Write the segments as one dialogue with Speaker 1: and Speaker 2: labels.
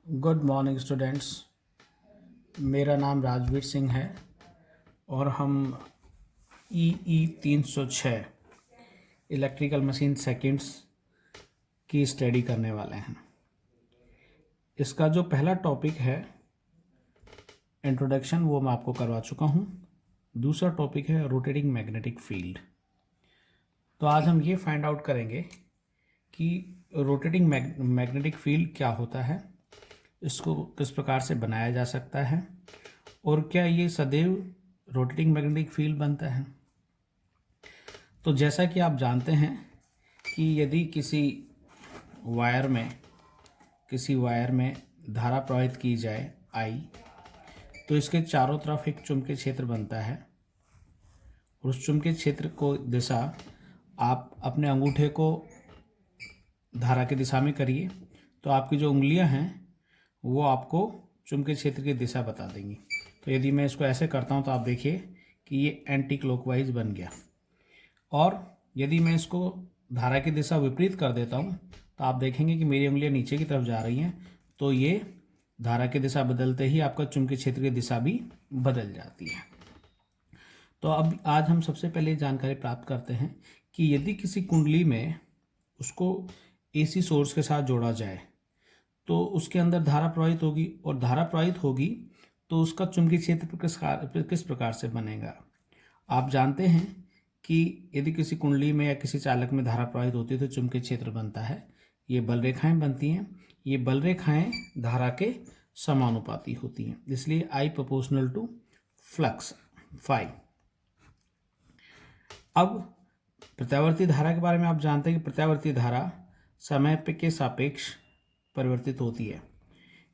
Speaker 1: Good morning students. मेरा नाम राजवीर सिंह है और हम ई 306 इलेक्ट्रिकल मशीन सेकंड्स की स्टडी करने वाले हैं। इसका जो पहला टॉपिक है इंट्रोडक्शन, वो मैं आपको करवा चुका हूँ। दूसरा टॉपिक है रोटेटिंग मैग्नेटिक फील्ड। तो आज हम ये फाइंड आउट करेंगे कि रोटेटिंग मैग्नेटिक फील्ड क्या होता है, इसको किस प्रकार से बनाया जा सकता है और क्या ये सदैव रोटेटिंग मैग्नेटिक फील्ड बनता है। तो जैसा कि आप जानते हैं कि यदि किसी वायर में धारा प्रवाहित की जाए आई, तो इसके चारों तरफ एक चुंबकीय क्षेत्र बनता है और उस चुंबकीय क्षेत्र को दिशा आप अपने अंगूठे को धारा की दिशा में करिए तो आपकी जो उंगलियां हैं वो आपको चुंबकीय क्षेत्र की दिशा बता देंगी। तो यदि मैं इसको ऐसे करता हूं तो आप देखिए कि ये एंटी क्लॉकवाइज बन गया, और यदि मैं इसको धारा की दिशा विपरीत कर देता हूं तो आप देखेंगे कि मेरी उंगलियां नीचे की तरफ जा रही हैं। तो ये धारा की दिशा बदलते ही आपका चुंबकीय क्षेत्र की दिशा भी बदल जाती है। तो अब आज हम सबसे पहले जानकारी प्राप्त करते हैं कि यदि किसी कुंडली में उसको एसी सोर्स के साथ जोड़ा जाए तो उसके अंदर धारा प्रवाहित होगी, और धारा प्रवाहित होगी तो उसका चुंबकीय क्षेत्र किस प्रकार से बनेगा। आप जानते हैं कि यदि किसी कुंडली में या किसी चालक में धारा प्रवाहित होती है तो चुंबकीय क्षेत्र बनता है। ये बल रेखाएं बनती हैं। ये बल रेखाएं धारा के समानुपाती होती हैं, इसलिए I proportional to flux phi. अब प्रत्यावर्ती धारा के बारे में आप जानते हैं कि प्रत्यावर्ती धारा समय के सापेक्ष परिवर्तित होती है।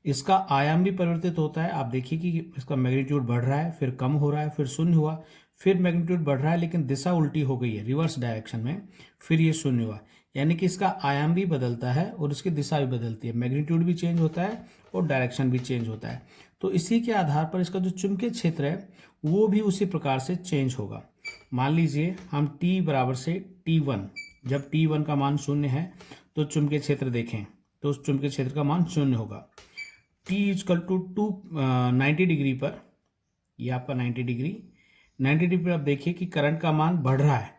Speaker 1: इसका आयाम भी परिवर्तित होता है। आप देखिए कि इसका मैग्नीट्यूड बढ़ रहा है, फिर कम हो रहा है, फिर शून्य हुआ, फिर मैग्नीट्यूड बढ़ रहा है लेकिन दिशा उल्टी हो गई है रिवर्स डायरेक्शन में, फिर ये शून्य हुआ। यानी कि इसका आयाम भी बदलता है और इसकी दिशा भी बदलती है, मैग्नीट्यूड भी चेंज होता है और डायरेक्शन भी चेंज होता है। तो इसी के आधार पर इसका जो चुंबकीय क्षेत्र है वो भी उसी प्रकार से चेंज होगा। मान लीजिए हम T बराबर से T1, जब T1 का मान शून्य है तो चुंबकीय क्षेत्र देखें तो उस चुंबकीय क्षेत्र का मान शून्य होगा। T इजकल टू 90 डिग्री पर, ये आपका 90 डिग्री पर आप देखिए कि करंट का मान बढ़ रहा है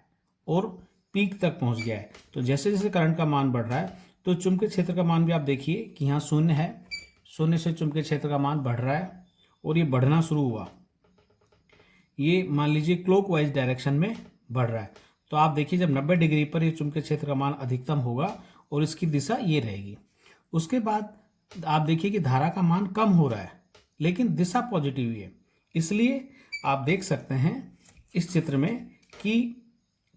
Speaker 1: और पीक तक पहुंच गया है। तो जैसे जैसे करंट का मान बढ़ रहा है तो चुंबकीय क्षेत्र का मान भी आप देखिए कि यहाँ शून्य है, शून्य से चुंबकीय क्षेत्र का मान बढ़ रहा है और ये बढ़ना शुरू हुआ। ये मान लीजिए क्लॉकवाइज डायरेक्शन में बढ़ रहा है। तो आप देखिए जब 90 डिग्री पर ये चुंबकीय क्षेत्र का मान अधिकतम होगा और इसकी दिशा ये रहेगी। उसके बाद आप देखिए कि धारा का मान कम हो रहा है लेकिन दिशा पॉजिटिव है। इसलिए आप देख सकते हैं इस चित्र में कि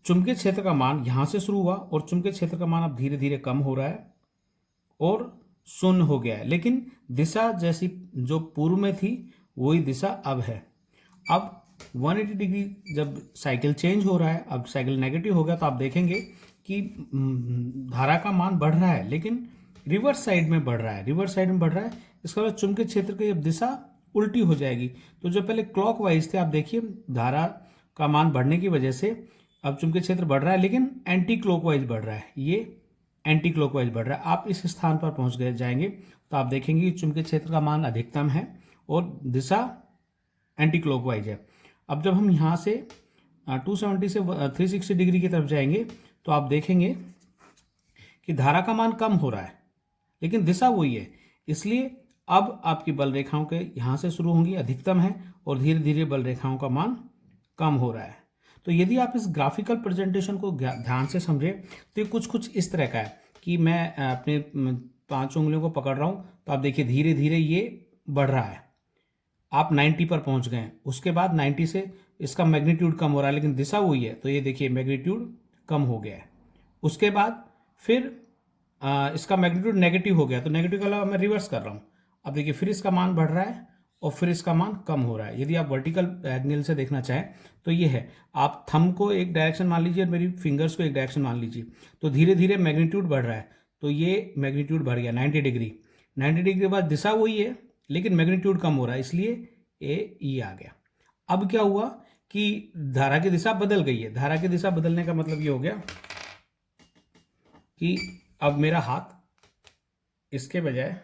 Speaker 1: चुंबकीय क्षेत्र का मान यहाँ से शुरू हुआ और चुंबकीय क्षेत्र का मान अब धीरे धीरे कम हो रहा है और शून्य हो गया है, लेकिन दिशा जैसी जो पूर्व में थी वही दिशा अब है। अब 180 डिग्री जब साइकिल चेंज हो रहा है, अब साइकिल नेगेटिव हो गया, तो आप देखेंगे कि धारा का मान बढ़ रहा है लेकिन रिवर्स साइड में बढ़ रहा है, रिवर्स साइड में बढ़ रहा है। इसका मतलब चुंबकीय क्षेत्र की अब दिशा उल्टी हो जाएगी। तो जो पहले क्लॉकवाइज थे, आप देखिए धारा का मान बढ़ने की वजह से अब चुंबकीय क्षेत्र बढ़ रहा है लेकिन एंटी क्लॉकवाइज बढ़ रहा है, ये एंटी क्लॉकवाइज बढ़ रहा है। आप इस स्थान पर पहुंच गए जाएंगे तो आप देखेंगे कि चुंबकीय क्षेत्र का मान अधिकतम है और दिशा एंटी क्लॉकवाइज है। अब जब हम यहाँ से 270 से 360 डिग्री की तरफ जाएंगे तो आप देखेंगे कि धारा का मान कम हो रहा है लेकिन दिशा वही है। इसलिए अब आपकी बल रेखाओं के यहाँ से शुरू होंगी, अधिकतम है, और धीरे धीरे बल रेखाओं का मान कम हो रहा है। तो यदि आप इस ग्राफिकल प्रेजेंटेशन को ध्यान से समझें तो ये कुछ इस तरह का है कि मैं अपने 5 उंगलियों को पकड़ रहा हूँ तो आप देखिए धीरे धीरे ये बढ़ रहा है, आप 90 पर पहुंच गए। उसके बाद 90 से इसका मैग्नीट्यूड कम हो रहा है लेकिन दिशा वही है, तो ये देखिए मैग्नीट्यूड कम हो गया है। उसके बाद फिर इसका मैग्नीट्यूड नेगेटिव हो गया, तो नेगेटिव का अलावा मैं रिवर्स कर रहा हूँ। अब देखिए फिर इसका मान बढ़ रहा है और फिर इसका मान कम हो रहा है। यदि आप वर्टिकल एंगल से देखना चाहें तो ये है, आप थंब को एक डायरेक्शन मान लीजिए और मेरी फिंगर्स को एक डायरेक्शन मान लीजिए, तो धीरे धीरे मैग्नीट्यूड बढ़ रहा है। तो ये मैग्नीट्यूड बढ़ गया 90 डिग्री। 90 डिग्री के बाद दिशा वही है लेकिन मैग्नीट्यूड कम हो रहा है, इसलिए ये आ गया। अब क्या हुआ कि धारा की दिशा बदल गई है। धारा की दिशा बदलने का मतलब ये हो गया कि अब मेरा हाथ इसके बजाय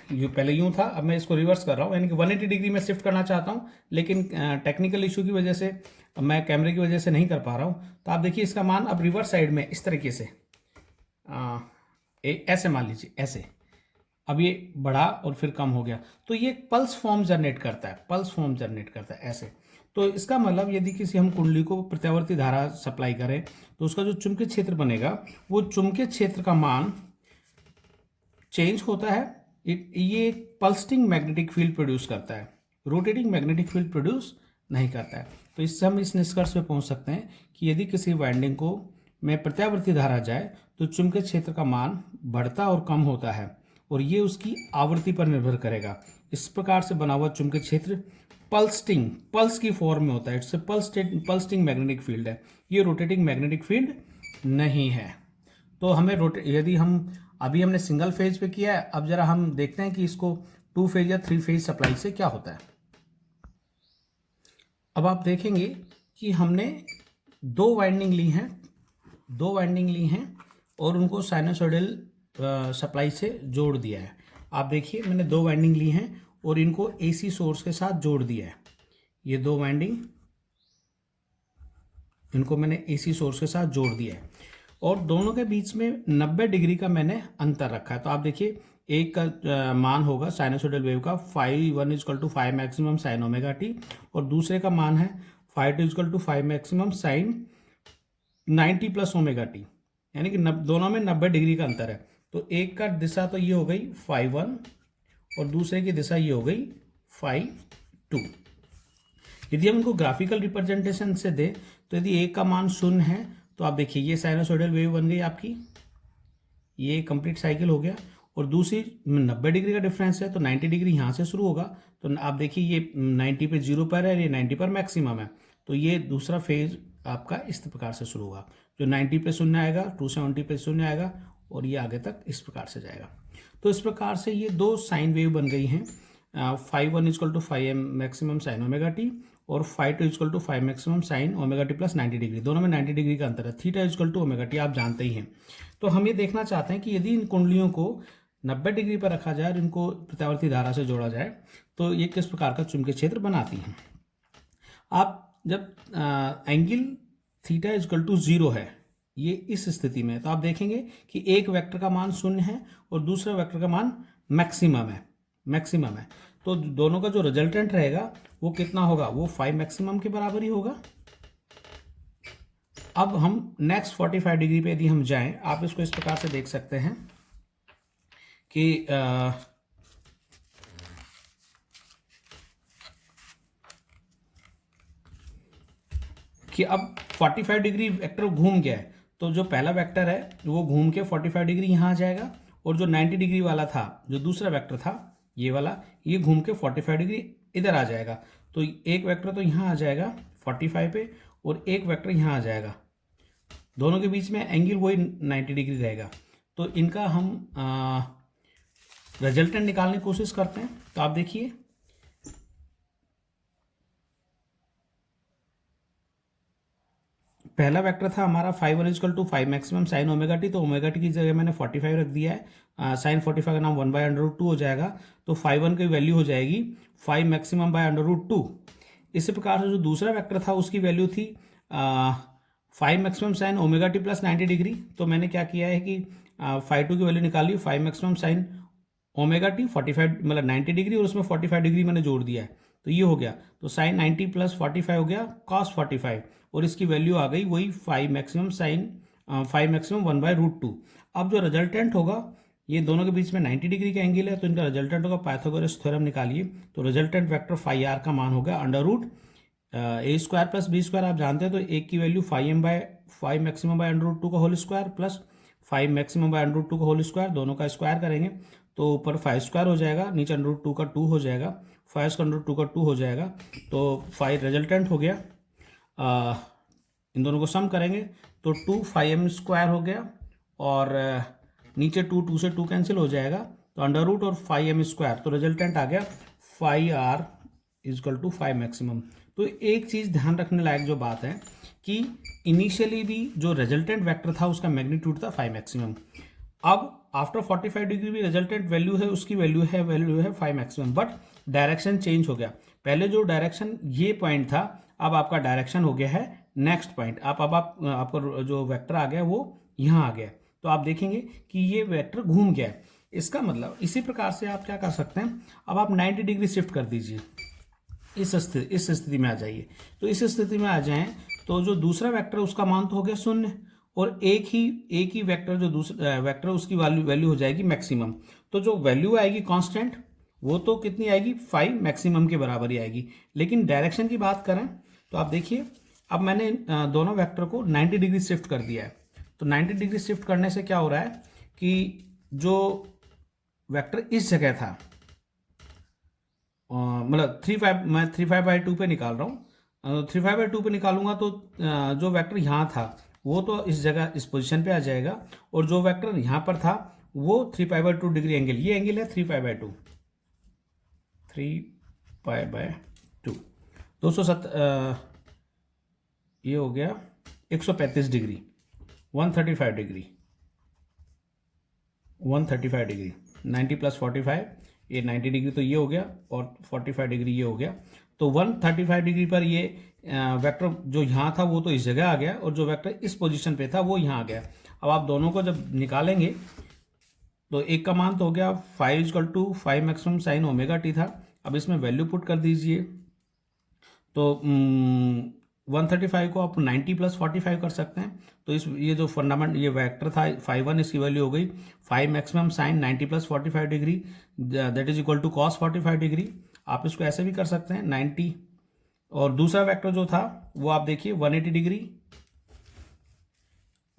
Speaker 1: ये पहले यूँ था, अब मैं इसको रिवर्स कर रहा हूँ, यानी कि 180 डिग्री में शिफ्ट करना चाहता हूँ, लेकिन टेक्निकल इशू की वजह से मैं कैमरे की वजह से नहीं कर पा रहा हूँ। तो आप देखिए इसका मान अब रिवर्स साइड में इस तरीके से ऐसे मान लीजिए, ऐसे अब ये बढ़ा और फिर कम हो गया, तो ये पल्स फॉर्म जनरेट करता है, पल्स फॉर्म जनरेट करता है ऐसे। तो इसका मतलब यदि किसी हम कुंडली को प्रत्यावर्ती धारा सप्लाई करें तो उसका जो चुंबकीय क्षेत्र बनेगा, वो चुंबकीय क्षेत्र का मान चेंज होता है। ये पल्सिंग मैग्नेटिक फील्ड प्रोड्यूस करता है, रोटेटिंग मैग्नेटिक फील्ड प्रोड्यूस नहीं करता है। तो इससे हम इस निष्कर्ष पे पहुंच सकते हैं कि यदि किसी वाइंडिंग को में प्रत्यावर्ती धारा जाए तो चुंबकीय क्षेत्र का मान बढ़ता और कम होता है, और ये उसकी आवृत्ति पर निर्भर करेगा। इस प्रकार से बना हुआ चुंबकीय क्षेत्र पल्स की फॉर्म में होता है। इट्स पल्सिंग मैग्नेटिक फील्ड है, ये रोटेटिंग मैग्नेटिक फील्ड नहीं है। तो हमें यदि हम अभी हमने सिंगल फेज पे किया है, अब जरा हम देखते हैं कि इसको 2 फेज या 3 फेज सप्लाई से क्या होता है। अब आप देखेंगे कि हमने दो वाइंडिंग ली हैं और उनको साइनसोइडल सप्लाई से जोड़ दिया है। आप देखिए मैंने 2 वाइंडिंग ली हैं और इनको एसी सोर्स के साथ जोड़ दिया है। ये 2 वाइंडिंग, इनको मैंने एसी सोर्स के साथ जोड़ दिया है और दोनों के बीच में 90 डिग्री का मैंने अंतर रखा है। तो आप देखिए एक का मान होगा साइनसोइडल वेव का φ1 = 5 मैक्सिमम साइन ओमेगा टी, और दूसरे का मान है φ2 = 5 मैक्सिमम साइन 90 + ओमेगा टी, यानी कि दोनों में 90 डिग्री का अंतर है। तो एक का दिशा तो ये हो गई φ1 और दूसरे की दिशा ये हो गई φ2। यदि हम इनको ग्राफिकल रिप्रेजेंटेशन से दें तो यदि एक का मान 0 है तो आप देखिए ये साइनसोइडल वेव बन गई आपकी, ये कंप्लीट साइकिल हो गया, और दूसरी 90 डिग्री का डिफरेंस है तो 90 डिग्री यहाँ से शुरू होगा। तो आप देखिए ये 90 पे 0 पर है, ये 90 पर मैक्सिमम है, तो ये दूसरा फेज आपका इस प्रकार से शुरू होगा। जो 90 पे 0 आएगा, 270 पे 0 आएगा और ये आगे तक इस प्रकार से जाएगा। तो इस प्रकार से ये 2 साइन वेव बन गई हैं। φ1 = 5 मैक्सिमम साइन ओमेगा टी और φ2 = 5 maximum sine omega T plus 90 degree, दोनों में 90 डिग्री का अंतर है। थीटा = ओमेगा टी आप जानते ही हैं। तो हम ये देखना चाहते हैं कि यदि इन कुंडलियों को 90 डिग्री पर रखा जाए और इनको प्रत्यावर्ती धारा से जोड़ा जाए तो ये किस प्रकार का चुंबकीय क्षेत्र बनाती हैं। आप जब एंगल थीटा = 0 है, ये इस स्थिति में, तो आप देखेंगे कि एक वेक्टर का मान 0 है और दूसरा वेक्टर का मान मैक्सिमम है। तो दोनों का जो रिजल्टेंट रहेगा वो कितना होगा, वो 5 मैक्सिमम के बराबर ही होगा। अब हम नेक्स्ट 45 डिग्री पे यदि हम जाएं, आप इसको इस प्रकार से देख सकते हैं कि अब 45 डिग्री वेक्टर घूम गया है, तो जो पहला वेक्टर है वो घूम के 45 डिग्री यहाँ आ जाएगा, और जो 90 डिग्री वाला था, जो दूसरा वेक्टर था ये वाला, ये घूम के 45 डिग्री इधर आ जाएगा। तो एक वेक्टर तो यहाँ आ जाएगा 45 पे और एक वेक्टर यहाँ आ जाएगा, दोनों के बीच में एंगल वही 90 डिग्री रहेगा। तो इनका हम रिजल्टेंट निकालने की कोशिश करते हैं। तो आप देखिए पहला वेक्टर था हमारा φ1 = 5 मैक्सिमम साइन ओमेगा टी, तो ओमेगा टी की जगह मैंने 45 रख दिया है। साइन 45 का नाम 1/√2 हो जाएगा, तो φ1 की वैल्यू हो जाएगी 5 मैक्सिमम /√2। इसी प्रकार से जो दूसरा वेक्टर था उसकी वैल्यू थी 5 maximum sine omega T plus 90 degree, तो मैंने क्या किया है कि φ2 की वैल्यू निकाली 5 मैक्सिमम साइन ओमेगा टी 45 मतलब 90 डिग्री, और उसमें 45 डिग्री मैंने जोड़ दिया है, तो ये हो गया। तो साइन 90 + 45 हो गया cos 45, और इसकी वैल्यू आ गई वही 5 मैक्सिमम साइन 5 मैक्सिमम 1/√2। अब जो रिजल्टेंट होगा, ये दोनों के बीच में 90 डिग्री का एंगल है, तो इनका रिजल्टेंट होगा, पाइथागोरस थ्योरम निकालिए। तो रिजल्टेंट वेक्टर φr का मान होगा √a² + b² आप जानते हैं, तो एक की वैल्यू 5 मैक्सिमम /√2 का होल स्क्वायर प्लस 5 मैक्सिमम /√2 का होल स्क्वायर, दोनों का स्क्वायर करेंगे तो ऊपर 5² हो जाएगा, नीचे √2 का 2 हो जाएगा, 5 का √2 का 2 हो जाएगा, तो 5 रिजल्टेंट हो गया। इन दोनों को सम करेंगे तो 2 5m² हो गया, और नीचे 2 से 2 कैंसिल हो जाएगा, तो अंडर रूट और 5m², तो रिजल्टेंट आ गया φr = 5 मैक्सिमम। तो एक चीज़ ध्यान रखने लायक जो बात है कि इनिशियली भी जो रिजल्टेंट वेक्टर था उसका मैग्नीट्यूड था 5 मैक्सिमम। अब आफ्टर 45 डिग्री भी रिजल्टेंट वैल्यू है, उसकी वैल्यू है 5 मैक्सिमम, बट डायरेक्शन चेंज हो गया। पहले जो डायरेक्शन ये पॉइंट था, अब आपका डायरेक्शन हो गया है नेक्स्ट पॉइंट। आप आपका जो वेक्टर आ गया वो यहाँ आ गया, तो आप देखेंगे कि ये वेक्टर घूम गया है। इसका मतलब इसी प्रकार से आप क्या कर सकते हैं, अब आप 90 डिग्री शिफ्ट कर दीजिए, इस स्थिति में आ जाइए। तो इस स्थिति में आ जाएं तो जो दूसरा वेक्टर उसका मान तो हो गया 0, और एक ही वेक्टर जो दूसरा वेक्टर उसकी वैल्यू हो जाएगी मैक्सिमम। तो जो वैल्यू आएगी कांस्टेंट वो तो कितनी आएगी, 5 मैक्सिमम के बराबर ही आएगी। लेकिन डायरेक्शन की बात करें तो आप देखिए, अब मैंने दोनों वेक्टर को 90 डिग्री शिफ्ट कर दिया है। तो 90 डिग्री शिफ्ट करने से क्या हो रहा है कि जो वेक्टर इस जगह था, मतलब 35, मैं 35/2 पे निकाल रहा हूँ, 35/2 पे निकालूंगा तो जो वेक्टर यहाँ था वो तो इस जगह इस पोजीशन पे आ जाएगा, और जो वेक्टर यहाँ पर था वो 3π/2 डिग्री एंगल, ये एंगल है 3π/2, 3π/2 270, ये हो गया 135 डिग्री, 135 डिग्री, 135 डिग्री, 90 + 45, ये 90 डिग्री तो ये हो गया, और 45 डिग्री ये हो गया। तो 135 डिग्री पर ये वेक्टर जो यहाँ था वो तो इस जगह आ गया, और जो वेक्टर इस पोजीशन पे था वो यहाँ आ गया। अब आप दोनों को जब निकालेंगे तो एक का मान तो हो गया 5 = 5 मैक्सिमम साइन ओमेगा टी था। अब इसमें वैल्यू पुट कर दीजिए, तो 135 को आप 90 + 45 कर सकते हैं। तो ये जो फंडामेंट ये वेक्टर था 5 1, इसकी वैल्यू हो गई 5 maximum sine 90 + 45 degree, that is equal to cos 45 degree. आप इसको ऐसे भी कर सकते हैं 90, और दूसरा वेक्टर जो था वो आप देखिए 180 डिग्री,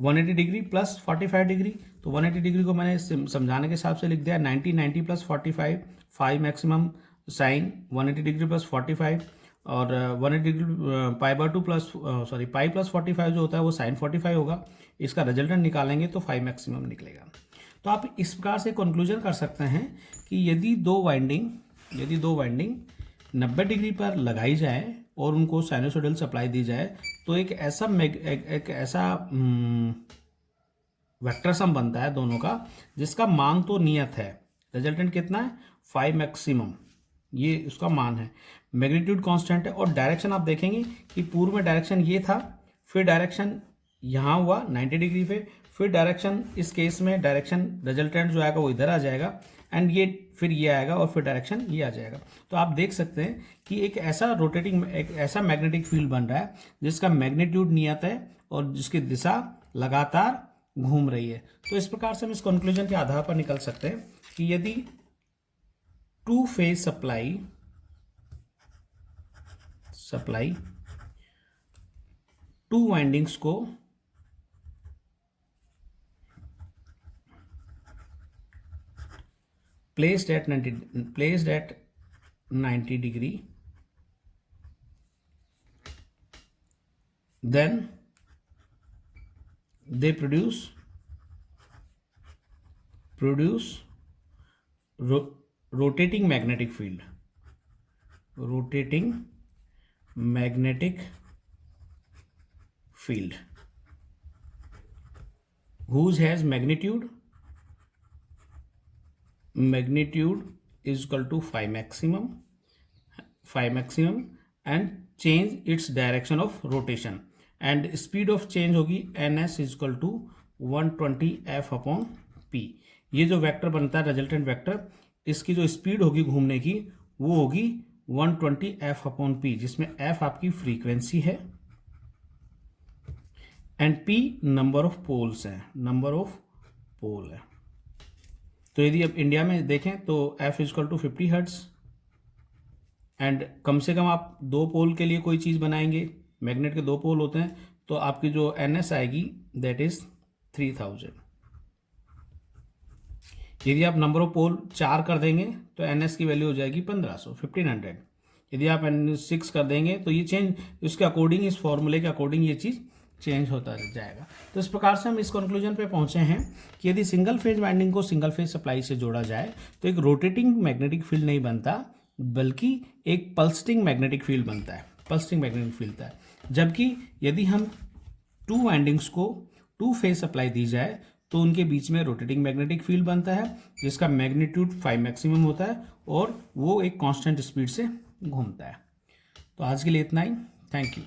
Speaker 1: 180 डिग्री + 45 डिग्री। तो 180 डिग्री को मैंने समझाने के हिसाब से लिख दिया 90 90 + 45, 5 मैक्सिमम साइन 180 डिग्री + 45, और 180 डिग्री π/2 प्लस पाई + 45 जो होता है वो साइन 45 होगा। इसका रिजल्टेंट निकालेंगे तो 5 मैक्सिमम निकलेगा। तो आप इस प्रकार से कंक्लूजन कर सकते हैं कि यदि दो वाइंडिंग 90 डिग्री पर लगाई जाए और उनको साइनोसॉइडल सप्लाई दी जाए तो एक ऐसा वेक्टर सम बनता है दोनों का, जिसका मान तो नियत है। रिजल्टेंट कितना है, 5 मैक्सिमम, ये उसका मान है। मैग्नीट्यूड कांस्टेंट है, और डायरेक्शन आप देखेंगे कि पूर्व में डायरेक्शन ये था, फिर डायरेक्शन यहाँ हुआ 90 डिग्री पे, फिर डायरेक्शन इस केस में डायरेक्शन रिजल्टेंट जो आएगा वो इधर आ जाएगा, एंड ये फिर ये आएगा, और फिर डायरेक्शन ये आ जाएगा। तो आप देख सकते हैं कि एक ऐसा मैग्नेटिक फील्ड बन रहा है जिसका मैग्नीट्यूड नियत है और जिसकी दिशा लगातार घूम रही है। तो इस प्रकार से हम इस कंक्लूजन के आधार पर निकल सकते हैं कि यदि two phase supply two windings को placed at 90 degree, then they produce rotating magnetic field, whose has magnitude is equal to 5 maximum, and change its direction of rotation, and speed of change होगी ns is equal to 120 f/p। ये जो vector बनता है resultant vector, इसकी जो speed होगी घूमने की वो होगी 120 f/p, जिसमें f आपकी फ्रीक्वेंसी है and p number of poles है, तो यदि अब इंडिया में देखें तो f = 50 हर्ट्ज, एंड कम से कम आप 2 पोल के लिए कोई चीज़ बनाएंगे, मैग्नेट के 2 पोल होते हैं, तो आपकी जो ns आएगी दैट इज 3000। यदि आप नंबर ऑफ पोल 4 कर देंगे तो ns की वैल्यू हो जाएगी 1500। यदि आप 6 कर देंगे तो ये चेंज इसके अकॉर्डिंग, इस फॉर्मूले के अकॉर्डिंग ये चीज़ चेंज होता जाएगा। तो इस प्रकार से हम इस कंक्लूजन पे पहुंचे हैं कि यदि सिंगल फेज वाइंडिंग को सिंगल फेज सप्लाई से जोड़ा जाए तो एक रोटेटिंग मैग्नेटिक फील्ड नहीं बनता, बल्कि एक पल्सिंग मैग्नेटिक फील्ड बनता है, जबकि यदि हम टू वाइंडिंग्स को टू फेज सप्लाई दी जाए तो तो उनके बीच में रोटेटिंग मैग्नेटिक फील्ड बनता है जिसका मैग्नीट्यूड 5 मैक्सिमम होता है और वो एक कांस्टेंट स्पीड से घूमता है। तो आज के लिए इतना ही। Thank you.